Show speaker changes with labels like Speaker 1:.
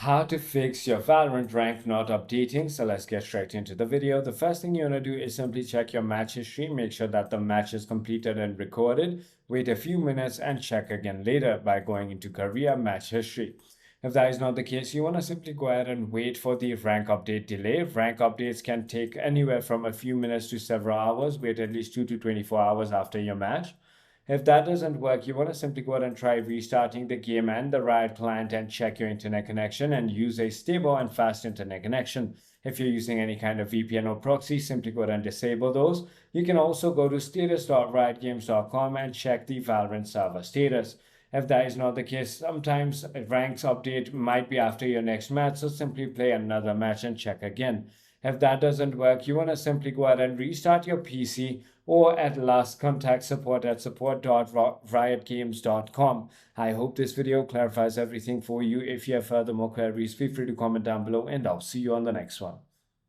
Speaker 1: How to fix your Valorant rank not updating. So let's get straight into the video. The first thing you want to do is simply check your match history, make sure that the match is completed and recorded, wait a few minutes and check again later by going into career match history. If that is not the case, you want to simply go ahead and wait for the rank update delay. Rank updates can take anywhere from a few minutes to several hours. Wait at least 2 to 24 hours after your match. If that doesn't work, you want to simply go ahead and try restarting the game and the Riot Client and check your internet connection and use a stable and fast internet connection. If you're using any kind of VPN or proxy, simply go ahead and disable those. You can also go to status.riotgames.com and check the Valorant server status. If that is not the case, sometimes a ranks update might be after your next match, so simply play another match and check again. If that doesn't work, you want to simply go ahead and restart your PC or at last contact support at support.riotgames.com. I hope this video clarifies everything for you. If you have further more queries, feel free to comment down below and I'll see you on the next one.